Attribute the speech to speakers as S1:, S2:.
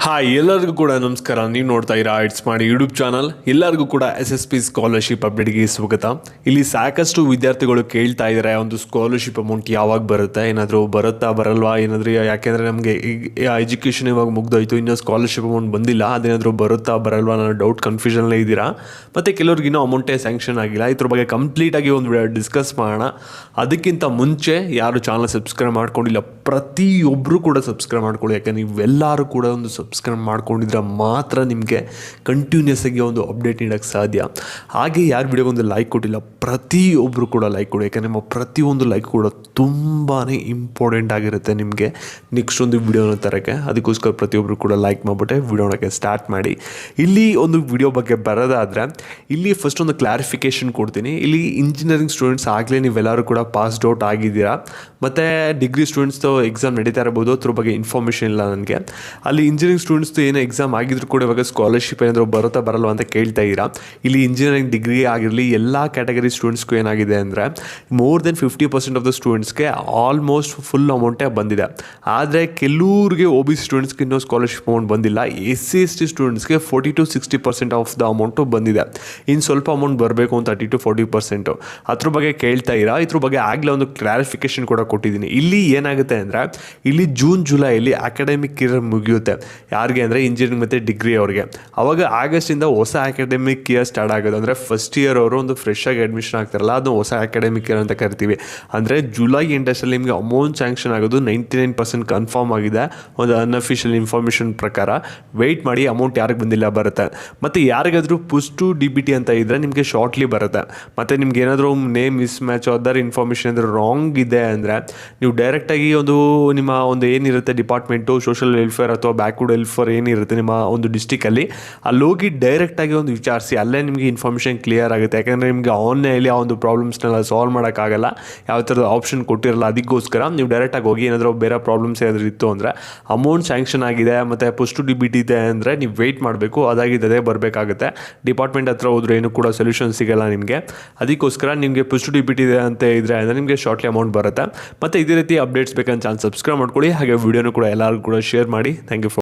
S1: Hi ಎಲ್ಲರಿಗೂ ಕೂಡ ನಮಸ್ಕಾರ. ನೀವು ನೋಡ್ತಾ ಇರಾ ಇಟ್ಸ್ ಮಾಡಿ ಯೂಟ್ಯೂಬ್ ಚಾನಲ್. ಎಲ್ಲರಿಗೂ ಕೂಡ SSP ಸ್ಕಾಲರ್ಶಿಪ್ ಅಪ್ಡೇಟ್ಗೆ ಸ್ವಾಗತ. ಇಲ್ಲಿ ಸಾಕಷ್ಟು ವಿದ್ಯಾರ್ಥಿಗಳು ಕೇಳ್ತಾ ಇದ್ದಾರೆ ಒಂದು ಸ್ಕಾಲರ್ಶಿಪ್ ಅಮೌಂಟ್ ಯಾವಾಗ ಬರುತ್ತೆ, ಏನಾದರೂ ಬರುತ್ತಾ ಬರಲ್ವಾ, ಏನಾದರೂ ಯಾಕೆಂದರೆ ನಮಗೆ ಎಜುಕೇಷನ್ ಇವಾಗ ಮುಗ್ದೋಯ್ತು, ಇನ್ನೂ ಸ್ಕಾಲರ್ಶಿಪ್ ಅಮೌಂಟ್ ಬಂದಿಲ್ಲ, ಅದೇನಾದರೂ ಬರುತ್ತಾ ಬರಲ್ವಾ ಅನ್ನೋ ಡೌಟ್ ಕನ್ಫ್ಯೂಷನ್ಲೇ ಇದ್ದೀರಾ. ಮತ್ತು ಕೆಲವ್ರಿಗೆ ಇನ್ನೂ ಅಮೌಂಟೇ ಸ್ಯಾಂಕ್ಷನ್ ಆಗಿಲ್ಲ. ಇದ್ರ ಬಗ್ಗೆ ಕಂಪ್ಲೀಟಾಗಿ ಒಂದು ವಿಡಿಯೋ ಡಿಸ್ಕಸ್ ಮಾಡೋಣ. ಅದಕ್ಕಿಂತ ಮುಂಚೆ ಯಾರು ಚಾನಲ್ ಸಬ್ಸ್ಕ್ರೈಬ್ ಮಾಡ್ಕೊಂಡಿಲ್ಲ ಪ್ರತಿಯೊಬ್ಬರು ಕೂಡ ಸಬ್ಸ್ಕ್ರೈಬ್ ಮಾಡ್ಕೊಳ್ಳಿ. ಯಾಕೆಂದರೆ ನೀವೆಲ್ಲರೂ ಕೂಡ ಒಂದು ಸಬ್ಸ್ಕ್ರೈಬ್ ಮಾಡ್ಕೊಂಡಿದ್ರೆ ಮಾತ್ರ ನಿಮಗೆ ಕಂಟಿನ್ಯೂಸ್ ಆಗಿ ಒಂದು ಅಪ್ಡೇಟ್ ನೀಡೋಕ್ಕೆ ಸಾಧ್ಯ. ಹಾಗೆ ಯಾರು ವಿಡಿಯೋಗೆ ಒಂದು ಲೈಕ್ ಕೊಟ್ಟಿಲ್ಲ ಪ್ರತಿಯೊಬ್ಬರು ಕೂಡ ಲೈಕ್ ಕೊಡಿ. ಯಾಕೆಂದರೆ ನಿಮ್ಮ ಪ್ರತಿಯೊಂದು ಲೈಕ್ ಕೂಡ ತುಂಬಾ ಇಂಪಾರ್ಟೆಂಟ್ ಆಗಿರುತ್ತೆ ನಿಮಗೆ ನೆಕ್ಸ್ಟ್ ಒಂದು ವಿಡಿಯೋನ ತರೋಕ್ಕೆ. ಅದಕ್ಕೋಸ್ಕರ ಪ್ರತಿಯೊಬ್ಬರು ಕೂಡ ಲೈಕ್ ಮಾಡಿಬಿಟ್ಟೆ ವಿಡಿಯೋನಕ್ಕೆ ಸ್ಟಾರ್ಟ್ ಮಾಡಿ. ಇಲ್ಲಿ ಒಂದು ವಿಡಿಯೋ ಬಗ್ಗೆ ಬರೋದಾದರೆ ಇಲ್ಲಿ ಫಸ್ಟ್ ಒಂದು ಕ್ಲಾರಿಫಿಕೇಷನ್ ಕೊಡ್ತೀನಿ. ಇಲ್ಲಿ ಇಂಜಿನಿಯರಿಂಗ್ ಸ್ಟೂಡೆಂಟ್ಸ್ ಆಗಲೇ ನೀವೆಲ್ಲರೂ ಕೂಡ ಪಾಸ್ಡ್ ಔಟ್ ಆಗಿದ್ದೀರಾ, ಮತ್ತು ಡಿಗ್ರಿ ಸ್ಟೂಡೆಂಟ್ಸ್ದು ಎಕ್ಸಾಮ್ ನಡೀತಾ ಇರ್ಬೋದು, ಅದ್ರ ಬಗ್ಗೆ ಇನ್ಫಾರ್ಮೇಷನ್ ಇಲ್ಲ ನನಗೆ. ಅಲ್ಲಿ ಇಂಜಿನಿಯರಿಂಗ್ ಸ್ಟೂಡೆಂಟ್ಸ್ದು ಏನೋ ಎಕ್ಸಾಮ್ ಆಗಿದ್ರು ಕೂಡ ಇವಾಗ ಸ್ಕಾಲರ್ಶಿಪ್ ಏನಾದರೂ ಬರುತ್ತಾ ಬರಲ್ವ ಅಂತ ಕೇಳ್ತಾ ಇದ್ದೀರಾ. ಇಲ್ಲಿ ಇಂಜಿನಿಯರಿಂಗ್ ಡಿಗ್ರಿ ಆಗಿರಲಿ ಎಲ್ಲ ಕ್ಯಾಟಗರಿ ಸ್ಟೂಡೆಂಟ್ಸ್ಗೂ ಏನಾಗಿದೆ ಅಂದರೆ ಮೋರ್ ದೆನ್ 50% ಆಫ್ ದ ಸ್ಟೂಡೆಂಟ್ಸ್ಗೆ ಆಲ್ಮೋಸ್ಟ್ ಫುಲ್ ಅಮೌಂಟೇ ಬಂದಿದೆ. ಆದರೆ ಕೆಲವ್ರಿಗೆ OBC ಸ್ಟೂಡೆಂಟ್ಸ್ಗೆ ಇನ್ನೂ ಸ್ಕಾಲರ್ಶಿಪ್ ಅಮೌಂಟ್ ಬಂದಿಲ್ಲ. SC/ST ಸ್ಟೂಡೆಂಟ್ಸ್ಗೆ 40 to 60% ಆಫ್ ದ ಅಮೌಂಟು ಬಂದಿದೆ. ಇನ್ನು ಸ್ವಲ್ಪ ಅಮೌಂಟ್ ಬರಬೇಕು ಅಂತ 30 to 40%. ಅದ್ರ ಬಗ್ಗೆ ಕೇಳ್ತಾ ಇರಾ. ಇದ್ರ ಬಗ್ಗೆ ಆಗಲೇ ಒಂದು ಕ್ಲಾರಿಫಿಕೇಷನ್ ಕೂಡ ಕೊಟ್ಟಿದ್ದೀನಿ. ಇಲ್ಲಿ ಏನಾಗುತ್ತೆ ಅಂದರೆ ಇಲ್ಲಿ ಜೂನ್ ಜುಲೈಯಲ್ಲಿ ಅಕಾಡೆಮಿಕ್ ಇಯರ್ ಮುಗಿಯುತ್ತೆ. ಯಾರಿಗೆ ಅಂದರೆ ಇಂಜಿನಿಯರಿಂಗ್ ಮತ್ತು ಡಿಗ್ರಿ ಅವ್ರಿಗೆ. ಅವಾಗ ಆಗಸ್ಟಿಂದ ಹೊಸ ಅಕಾಡೆಮಿಕ್ ಇಯರ್ ಸ್ಟಾರ್ಟ್ ಆಗೋದು. ಅಂದರೆ ಫಸ್ಟ್ ಇಯರ್ ಅವರು ಒಂದು ಫ್ರೆಶ್ ಆಗಿ ಅಡ್ಮಿಷನ್ ಆಗ್ತಾರಲ್ಲ, ಅದು ಹೊಸ ಅಕಾಡೆಮಿಕ್ ಇಯರ್ ಅಂತ ಕರಿತೀವಿ. ಅಂದರೆ ಜುಲೈ ಎಂಡಲ್ಲಿ ನಿಮಗೆ ಅಮೌಂಟ್ ಸ್ಯಾಂಕ್ಷನ್ ಆಗೋದು 99% ಕನ್ಫರ್ಮ್ ಆಗಿದೆ ಒಂದು ಅನ್ಅಫಿಷಿಯಲ್ ಇನ್ಫಾರ್ಮೇಷನ್ ಪ್ರಕಾರ. ವೆಯ್ಟ್ ಮಾಡಿ, ಅಮೌಂಟ್ ಯಾರಿಗೆ ಬಂದಿಲ್ಲ ಬರುತ್ತೆ. ಮತ್ತು ಯಾರಿಗಾದರೂ ಪುಷ್ ಟು DBT ಅಂತ ಇದ್ದರೆ ನಿಮಗೆ ಶಾರ್ಟ್ಲಿ ಬರುತ್ತೆ. ಮತ್ತು ನಿಮ್ಗೆ ಏನಾದರೂ name miss match other information ಏನಾದರೂ ರಾಂಗ್ ಇದೆ ಅಂದರೆ ನೀವು ಡೈರೆಕ್ಟಾಗಿ ನಿಮ್ಮ ಒಂದು ಏನಿರುತ್ತೆ ಡಿಪಾರ್ಟ್ಮೆಂಟು ಸೋಷಲ್ ವೆಲ್ಫೇರ್ ಅಥವಾ ಬ್ಯಾಕ್ವರ್ಡ್ ವೆಲ್ಫೇರ್ ಏನಿರುತ್ತೆ ನಿಮ್ಮ ಒಂದು ಡಿಸ್ಟಿಕಲ್ಲಿ, ಅಲ್ಲಿ ಹೋಗಿ ಡೈರೆಕ್ಟಾಗಿ ಒಂದು ವಿಚಾರಿಸಿ. ಅಲ್ಲೇ ನಿಮಗೆ ಇನ್ಫಾರ್ಮೇಷನ್ ಕ್ಲಿಯರ್ ಆಗುತ್ತೆ. ಯಾಕೆಂದರೆ ನಿಮಗೆ ಆನ್ಲೈನಲ್ಲಿ ಆ ಒಂದು ಪ್ರಾಬ್ಲಮ್ಸ್ನೆಲ್ಲ ಸಾಲ್ವ್ ಮಾಡೋಕ್ಕಾಗಲ್ಲ, ಯಾವ ಥರದ ಆಪ್ಷನ್ ಕೊಟ್ಟಿರಲ್ಲ. ಅದಕ್ಕೋಸ್ಕರ ನೀವು ಡೈರೆಕ್ಟಾಗಿ ಹೋಗಿ ಏನಾದರೂ ಬೇರೆ ಪ್ರಾಬ್ಲಮ್ಸ್ ಏನಾದರೂ ಇತ್ತು ಅಂದರೆ ಅಮೌಂಟ್ ಸ್ಯಾಂಕ್ಷನ್ ಆಗಿದೆ ಮತ್ತು ಪುಷ್ ಟು DBT ಇದೆ ಅಂದರೆ ನೀವು ವೆಯ್ಟ್ ಮಾಡಬೇಕು. ಅದಾಗಿದ್ದೇ ಬರಬೇಕಾಗುತ್ತೆ. ಡಿಪಾರ್ಟ್ಮೆಂಟ್ ಹತ್ರ ಹೋದ್ರೆ ಏನೂ ಕೂಡ ಸೊಲ್ಯೂಷನ್ ಸಿಗೋಲ್ಲ ನಿಮಗೆ. ಅದಕ್ಕೋಸ್ಕರ ನಿಮಗೆ ಪುಷ್ ಟು DBT ಇದೆ ಅಂತ ಇದ್ದರೆ ಅಂದರೆ ನಿಮಗೆ ಶಾರ್ಟ್ಲಿ ಅಮೌಂಟ್ ಬರುತ್ತೆ. ಮತ್ತು ಇದೇ ರೀತಿ ಅಪ್ಡೇಟ್ಸ್ ಬೇಕಂತ ಚಾನಲ್ ಸಬ್ಸ್ಕ್ರೈಬ್ ಮಾಡ್ಕೊಳ್ಳಿ. ಹಾಗೆ ವಿಡಿಯೋನು ಕೂಡ ಎಲ್ಲರಿಗೂ ಕೂಡ ಶೇರ್ ಮಾಡಿ. Thank you for